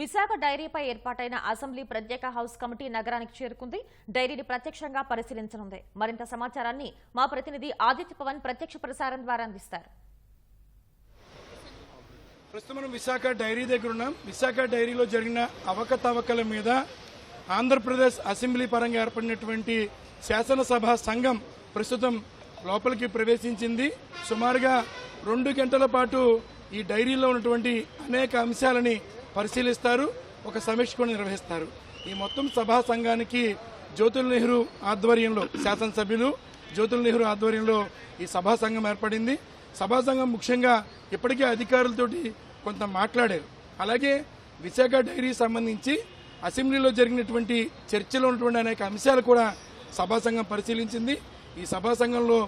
విశాఖ డైరీపై ఏర్పాటైన అసెంబ్లీ ప్రత్యేక house committee నగరానికి చేరుకుంది. డైరీని ప్రత్యక్షంగా పరిశీలించనుంది. మరింత సమాచారాన్ని మా ప్రతినిధి ఆదిత్య పవన్ ప్రత్యక్ష ప్రసారం ద్వారా అందిస్తారు. ప్రస్తుతం మనం విశాఖ డైరీ దగ్గర ఉన్నాం. విశాఖ డైరీలో జరిగిన అవకతవకల మీద ఆంధ్రప్రదేశ్ అసెంబ్లీ పరంగా ఏర్పడినటువంటి శాసనసభ సంఘం ప్రస్తుతం లోపలికి ప్రవేశించింది. సుమారుగా 2 గంటల పాటు ఈ డైరీలో ఉన్నటువంటి అనేక అంశాలని పరిశీలిస్తారు, ఒక సమీక్ష కూడా నిర్వహిస్తారు. ఈ మొత్తం సభా సంఘానికి జ్యోతుల్ నెహ్రూ ఆధ్వర్యంలో శాసనసభ్యులు జ్యోతుల్ నెహ్రూ ఆధ్వర్యంలో ఈ సభా సంఘం ఏర్పడింది. సభా సంఘం ముఖ్యంగా ఇప్పటికే అధికారులతోటి కొంత మాట్లాడారు. అలాగే విశాఖ డైరీ సంబంధించి అసెంబ్లీలో జరిగినటువంటి చర్చలో ఉన్నటువంటి అనేక అంశాలు కూడా సభా సంఘం పరిశీలించింది. ఈ సభా సంఘంలో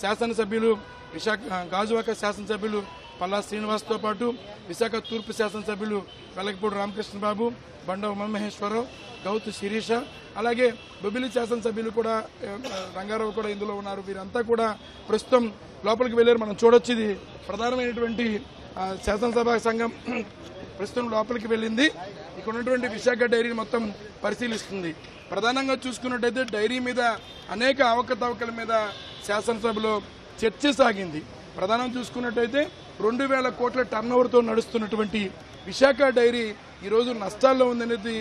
శాసనసభ్యులు విశాఖ గాజువాక శాసనసభ్యులు పల్లా శ్రీనివాస్తో పాటు విశాఖ తూర్పు శాసనసభ్యులు వెలగపూడి రామకృష్ణబాబు, బండ ఉమామహేశ్వరరావు, గౌతు శిరీష, అలాగే బొబ్బిలి శాసనసభ్యులు కూడా రంగారావు కూడా ఇందులో ఉన్నారు. వీరంతా కూడా ప్రస్తుతం లోపలికి వెళ్ళారు. మనం చూడొచ్చు, ఇది ప్రధానమైనటువంటి శాసనసభ సంఘం ప్రస్తుతం లోపలికి వెళ్ళింది. ఇక్కడ ఉన్నటువంటి విశాఖ డైరీని మొత్తం పరిశీలిస్తుంది. ప్రధానంగా చూసుకున్నట్టయితే డైరీ మీద అనేక అవకతవకల మీద శాసనసభలో చర్చ సాగింది. ప్రధానంగా చూసుకున్నట్టయితే 2000 కోట్ల టర్నోవర్తో నడుస్తున్నటువంటి విశాఖ డైరీ ఈరోజు నష్టాల్లో ఉందనేది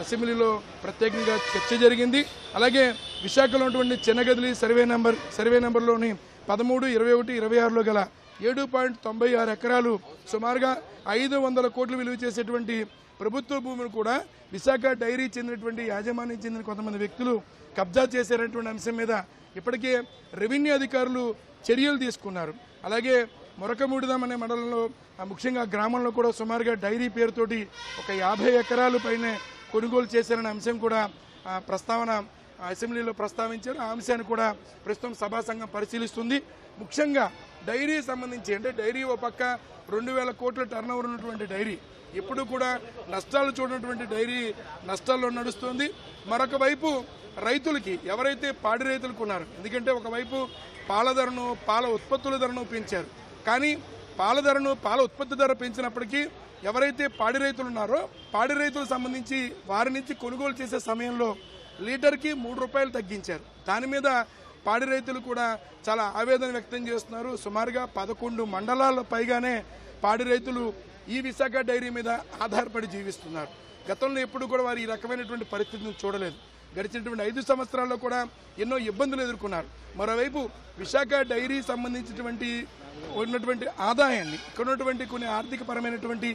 అసెంబ్లీలో ప్రత్యేకంగా చర్చ జరిగింది. అలాగే విశాఖలో ఉన్నటువంటి చిన్నగదిలి సర్వే నెంబర్లోని 13, 21, 26లో గల 7.96 ఎకరాలు సుమారుగా 500 కోట్లు విలువ చేసేటువంటి ప్రభుత్వ భూములు కూడా విశాఖ డైరీ చెందినటువంటి యాజమాన్యం చెందిన కొంతమంది వ్యక్తులు కబ్జా చేసేటటువంటి అంశం మీద ఇప్పటికే రెవెన్యూ అధికారులు చర్యలు తీసుకున్నారు. అలాగే మొరకమూడిదాం అనే మండలంలో ముఖ్యంగా గ్రామంలో కూడా సుమారుగా డైరీ పేరుతోటి ఒక 50 ఎకరాలు పైనే కొనుగోలు చేశారనే అంశం కూడా ప్రస్తావన అసెంబ్లీలో ప్రస్తావించారు. ఆ అంశాన్ని కూడా ప్రస్తుతం సభా సంఘం పరిశీలిస్తుంది. ముఖ్యంగా డైరీ సంబంధించి అంటే డైరీ ఓ పక్క 2000 కోట్ల టర్నోవర్ ఉన్నటువంటి డైరీ ఎప్పుడు కూడా నష్టాలు చూడనటువంటి డైరీ నష్టాల్లో నడుస్తుంది. మరొక వైపు రైతులకి ఎవరైతే పాడి రైతులకు ఉన్నారో, ఎందుకంటే ఒకవైపు పాల ధరను పాల ఉత్పత్తుల ధరను పెంచారు, కానీ పాల ఉత్పత్తి ధర పెంచినప్పటికీ ఎవరైతే పాడి రైతులు ఉన్నారో పాడి రైతులకు సంబంధించి వారి నుంచి కొనుగోలు చేసే సమయంలో లీటర్కి 3 రూపాయలు తగ్గించారు. దాని మీద పాడి రైతులు కూడా చాలా ఆవేదన వ్యక్తం చేస్తున్నారు. సుమారుగా 11 మండలాల పైగానే పాడి రైతులు ఈ విశాఖ డైరీ మీద ఆధారపడి జీవిస్తున్నారు. గతంలో ఎప్పుడు కూడా వారు ఈ రకమైనటువంటి పరిస్థితిని చూడలేదు. గడిచినటువంటి 5 సంవత్సరాల్లో కూడా ఎన్నో ఇబ్బందులు ఎదుర్కొన్నారు. మరోవైపు విశాఖ డైరీ సంబంధించినటువంటి ఉన్నటువంటి ఆదాయాన్ని, ఇక్కడ ఉన్నటువంటి కొన్ని ఆర్థికపరమైనటువంటి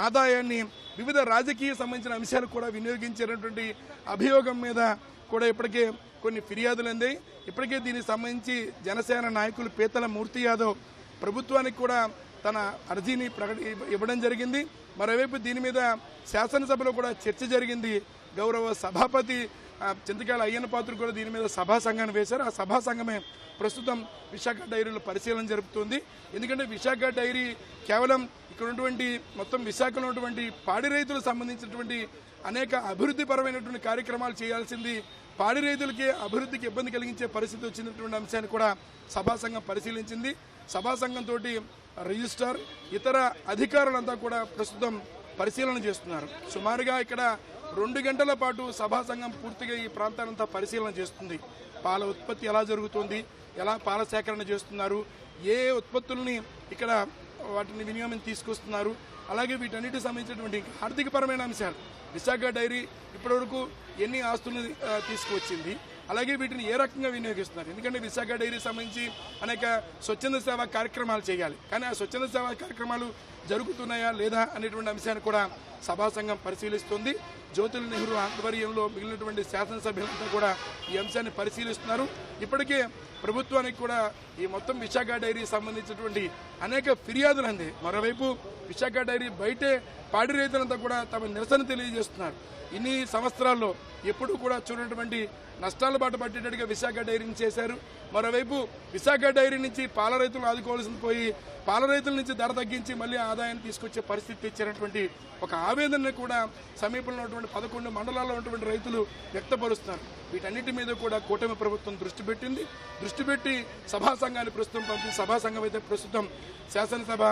ఆదాయాన్ని వివిధ రాజకీయ సంబంధించిన అంశాలు కూడా వినియోగించేటటువంటి అభియోగం మీద కూడా ఇప్పటికే కొన్ని ఫిర్యాదులు అందాయి. ఇప్పటికే దీనికి సంబంధించి జనసేన నాయకులు పీతల మూర్తి యాదవ్ ప్రభుత్వానికి కూడా తన అర్జీని ఇవ్వడం జరిగింది. మరోవైపు దీని మీద శాసనసభలో కూడా చర్చ జరిగింది. గౌరవ సభాపతి చింతకాయల అయ్యన్న పాత్ర కూడా దీని మీద సభా సంఘాన్ని వేశారు. ఆ సభా సంఘమే ప్రస్తుతం విశాఖ డైరీలో పరిశీలన జరుపుతుంది. ఎందుకంటే విశాఖ డైరీ కేవలం ఇక్కడ ఉన్నటువంటి మొత్తం విశాఖలో ఉన్నటువంటి పాడి రైతులకు సంబంధించినటువంటి అనేక అభివృద్ధి పరమైనటువంటి కార్యక్రమాలు చేయాల్సింది పాడి రైతులకి అభివృద్ధికి ఇబ్బంది కలిగించే పరిస్థితి వచ్చినటువంటి అంశాన్ని కూడా సభా సంఘం పరిశీలించింది. సభా సంఘంతో రిజిస్ట్రార్ ఇతర అధికారులంతా కూడా ప్రస్తుతం పరిశీలన చేస్తున్నారు. సుమారుగా ఇక్కడ 2 గంటల పాటు సభా సంఘం పూర్తిగా ఈ ప్రాంతాలంతా పరిశీలన చేస్తుంది. పాల ఉత్పత్తి ఎలా జరుగుతుంది, ఎలా పాల సేకరణ చేస్తున్నారు, ఏ ఉత్పత్తుల్ని ఇక్కడ వాటిని వినియోగం తీసుకొస్తున్నారు, అలాగే వీటన్నిటికి సంబంధించినటువంటి ఆర్థికపరమైన అంశాలు, విశాఖ డైరీ ఇప్పటివరకు ఎన్ని ఆస్తులను తీసుకువచ్చింది, అలాగే వీటిని ఏ రకంగా వినియోగిస్తున్నారు. ఎందుకంటే విశాఖ డైరీ సంబంధించి అనేక స్వచ్ఛంద సేవా కార్యక్రమాలు చేయాలి, కానీ ఆ స్వచ్ఛంద సేవా కార్యక్రమాలు జరుగుతున్నాయా లేదా అనేటువంటి అంశాన్ని కూడా సభా సంఘం పరిశీలిస్తుంది. జ్యోతుల్ నెహ్రూ ఆధ్వర్యంలో మిగిలినటువంటి శాసనసభ్యులంతా కూడా ఈ అంశాన్ని పరిశీలిస్తున్నారు. ఇప్పటికే ప్రభుత్వానికి కూడా ఈ మొత్తం విశాఖ డైరీ సంబంధించినటువంటి అనేక ఫిర్యాదులు అందాయి. మరోవైపు విశాఖ డైరీ బయటే పాడి రైతులంతా కూడా తమ నిరసన తెలియజేస్తున్నారు. ఇన్ని సంవత్సరాల్లో ఎప్పుడూ కూడా చూడనటువంటి నష్టాల బాట పట్టేటట్టుగా విశాఖ డైరీని చేశారు. మరోవైపు విశాఖ డైరీ నుంచి పాల రైతులు ఆదుకోవాల్సింది పోయి పాల రైతుల నుంచి ధర తగ్గించి మళ్ళీ ఆ ఆదాయాన్ని తీసుకొచ్చే పరిస్థితి తెచ్చినటువంటి ఒక ఆవేదనను కూడా సమీపంలో ఉన్నటువంటి 11 మండలాల్లో ఉన్నటువంటి రైతులు వ్యక్తపరుస్తున్నారు. వీటన్నిటి మీద కూడా కూటమి ప్రభుత్వం దృష్టి పెట్టి సభా సంఘాన్ని ప్రస్తుతం పంపి సభా సంఘం అయితే ప్రస్తుతం శాసనసభ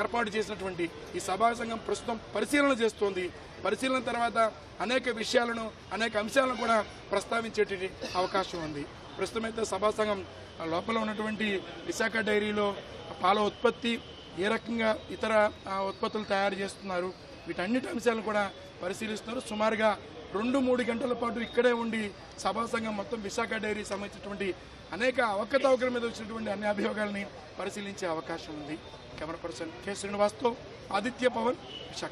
ఏర్పాటు చేసినటువంటి ఈ సభా సంఘం ప్రస్తుతం పరిశీలన చేస్తోంది. పరిశీలన తర్వాత అనేక విషయాలను అనేక అంశాలను కూడా ప్రస్తావించేటి అవకాశం ఉంది. ప్రస్తుతం అయితే సభా సంఘం లోపల ఉన్నటువంటి విశాఖ డైరీలో పాల ఉత్పత్తి ఏ రకంగా ఇతర ఉత్పత్తులు తయారు చేస్తున్నారు వీటన్నిటి అంశాలను కూడా పరిశీలిస్తున్నారు. సుమారుగా 2-3 గంటల పాటు ఇక్కడే ఉండి సభా సంఘం మొత్తం విశాఖ డైరీ సంబంధించినటువంటి అనేక అవకతవకల మీద వచ్చినటువంటి అన్ని అభియోగాల్ని పరిశీలించే అవకాశం ఉంది. కెమెరా పర్సన్ కె శ్రీనివాస్తో ఆదిత్య పవన్, విశాఖ.